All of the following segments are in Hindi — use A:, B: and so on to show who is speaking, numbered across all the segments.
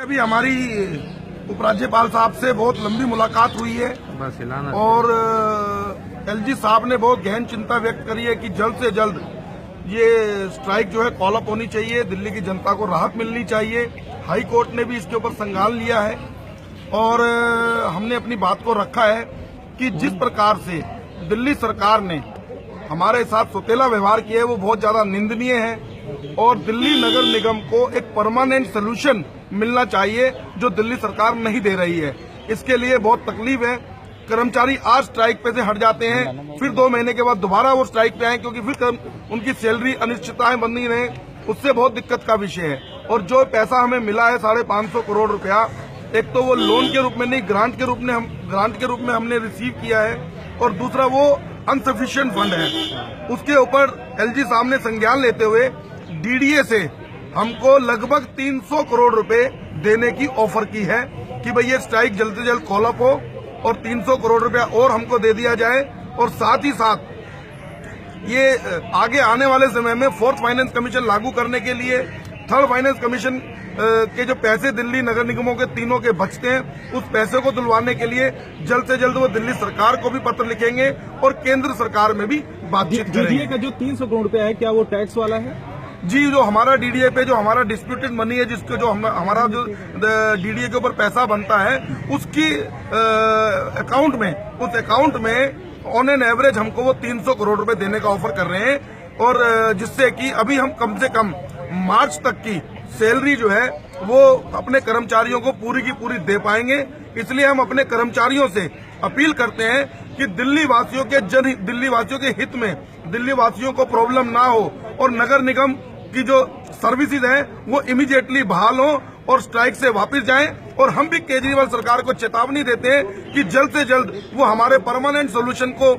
A: अभी हमारी उपराज्यपाल साहब से बहुत लंबी मुलाकात हुई है और एलजी साहब ने बहुत गहन चिंता व्यक्त करी है कि जल्द से जल्द ये स्ट्राइक जो है कॉल अप होनी चाहिए, दिल्ली की जनता को राहत मिलनी चाहिए। हाई कोर्ट ने भी इसके ऊपर संज्ञान लिया है और हमने अपनी बात को रखा है कि जिस प्रकार से दिल्ली सरकार ने हमारे साथ सौतेला व्यवहार किया है वो बहुत ज्यादा निंदनीय है और दिल्ली नगर निगम को एक परमानेंट सोल्यूशन मिलना चाहिए जो दिल्ली सरकार नहीं दे रही है। इसके लिए बहुत तकलीफ है। कर्मचारी आज स्ट्राइक पे से हट जाते हैं, फिर 2 महीने के बाद दोबारा वो स्ट्राइक पे आए क्योंकि फिर उनकी सैलरी अनिश्चितताएं बनी रहे, उससे बहुत दिक्कत का विषय है। और जो पैसा हमें मिला है 550 करोड़ रुपया, एक तो वो लोन के रूप में नहीं ग्रांट के रूप में हमने रिसीव किया है और दूसरा वो अनसफिशिएंट फंड है। उसके ऊपर एलजी साहब ने संज्ञान लेते हुए डीडीए से हमको लगभग 300 करोड़ रुपए देने की ऑफर की है कि भाई ये स्ट्राइक जल्द से जल्द कॉल अप हो और 300 करोड़ रुपया और हमको दे दिया जाए। और साथ ही साथ ये आगे आने वाले समय में 4th फाइनेंस कमीशन लागू करने के लिए 3rd फाइनेंस कमीशन के जो पैसे दिल्ली नगर निगमों के तीनों के बचते हैं, उस पैसे को दिलवाने के लिए जल्द से जल्द वो दिल्ली सरकार को भी पत्र लिखेंगे और केंद्र सरकार में भी बातचीत करेंगे।
B: डीडीए का जो 300 करोड़ रुपया है, क्या वो टैक्स वाला है?
A: जी, जो हमारा डीडीए पे जो हमारा डिस्प्यूटेड मनी है, जिसको जो हमारा जो डीडीए के ऊपर पैसा बनता है, उसकी उस अकाउंट में ऑन एन एवरेज हमको वो 300 करोड़ रुपए देने का ऑफर कर रहे हैं और जिससे कि अभी हम कम से कम मार्च तक की सैलरी जो है वो अपने कर्मचारियों को पूरी की पूरी दे पाएंगे। इसलिए हम अपने कर्मचारियों से अपील करते हैं कि दिल्ली वासियों के हित में दिल्ली वासियों को प्रॉब्लम ना हो और नगर निगम की जो सर्विसेज है वो इमीडिएटली बहाल हो और स्ट्राइक से वापस जाएं। और हम भी केजरीवाल सरकार को चेतावनी देते हैं कि जल्द से जल्द वो हमारे परमानेंट सोल्यूशन को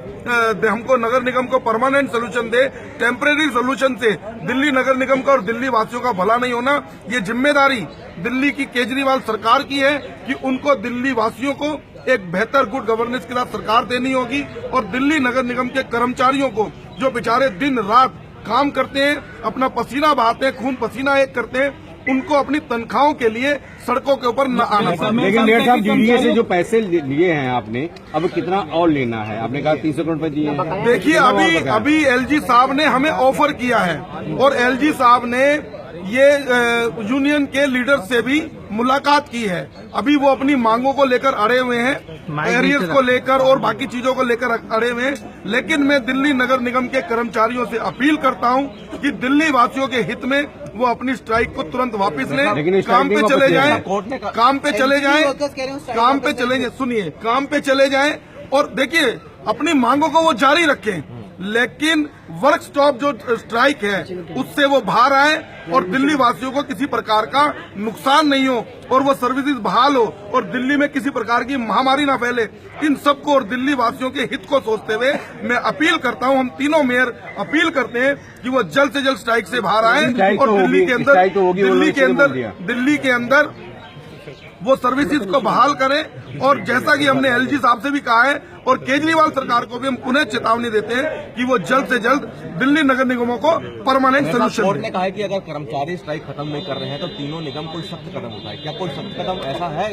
A: हमको नगर निगम को परमानेंट सोल्यूशन दे। टेम्परेरी सोल्यूशन से दिल्ली नगर निगम का और दिल्ली वासियों का भला नहीं होना। ये जिम्मेदारी दिल्ली की केजरीवाल सरकार की है कि उनको दिल्ली वासियों को एक बेहतर गुड गवर्नेंस के साथ सरकार देनी होगी और दिल्ली नगर निगम के कर्मचारियों को जो बेचारे दिन रात काम करते हैं, अपना पसीना बहाते हैं, खून पसीना एक करते हैं, उनको अपनी तनख्वाहों के लिए सड़कों के ऊपर न आना पड़े।
C: लेकिन लेट साहब, डीडीए से जो पैसे लिए हैं आपने, अब कितना और लेना है? आपने कहा 300 करोड़ रुपए दिए हैं।
A: देखिए, अभी एलजी साहब ने हमें ऑफर किया है और एलजी साहब ने ये यूनियन के लीडर से भी मुलाकात की है। अभी वो अपनी मांगों को लेकर अड़े हुए हैं, एरियर्स को लेकर और बाकी चीजों को लेकर अड़े हुए हैं। लेकिन मैं दिल्ली नगर निगम के कर्मचारियों से अपील करता हूं कि दिल्ली वासियों के हित में वो अपनी स्ट्राइक को तुरंत वापस लें, काम पे चले जाएं, सुनिए, काम पे चले जाएं और देखिए अपनी मांगों को वो जारी रखें, लेकिन वर्क स्टॉप जो स्ट्राइक है उससे वो बाहर आए और दिल्ली वासियों को किसी प्रकार का नुकसान नहीं हो और वो सर्विसेज बहाल हो और दिल्ली में किसी प्रकार की महामारी ना फैले। इन सबको और दिल्ली वासियों के हित को सोचते हुए मैं अपील करता हूं, हम तीनों मेयर अपील करते हैं कि वो जल्द से जल्द स्ट्राइक से बाहर आए और दिल्ली के अंदर वो सर्विसेज को बहाल करें। और जैसा कि हमने एलजी साहब से भी कहा है और केजरीवाल सरकार को भी हम पुनः चेतावनी देते हैं कि वो जल्द से जल्द दिल्ली नगर निगमों को परमानेंट सोल्यूशन
D: कोर्ट ने कहा है कि अगर कर्मचारी स्ट्राइक खत्म नहीं कर रहे हैं तो तीनों निगम कोई सख्त कदम उठाए। क्या कोई सख्त कदम ऐसा है?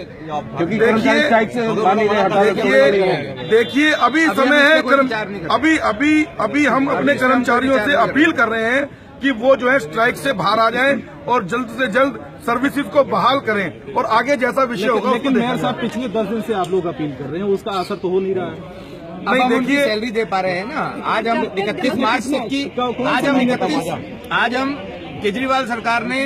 A: देखिए, अभी समय है, अभी हम अपने कर्मचारियों से अपील कर रहे हैं कि वो जो है स्ट्राइक से बाहर आ जाएं और जल्द से जल्द सर्विसेज को बहाल करें और आगे जैसा विषय होगा।
B: लेकिन मेयर साहब, पिछले 10 दिन से आप लोग अपील कर रहे हैं, उसका असर तो हो नहीं रहा है।
D: नहीं, देखिए, सैलरी दे पा रहे हैं ना। आज हम 31 मार्च तक की आज हम केजरीवाल सरकार ने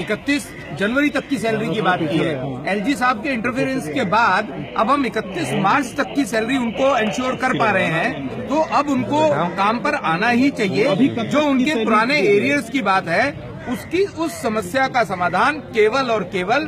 D: 31 जनवरी तक की सैलरी की बात की है। एलजी साहब के इंटरफेरेंस के बाद अब हम 31 मार्च तक की सैलरी उनको इंश्योर कर पा रहे हैं, तो अब उनको काम पर आना ही चाहिए। जो उनके पुराने एरियर्स की बात है, उस समस्या का समाधान केवल और केवल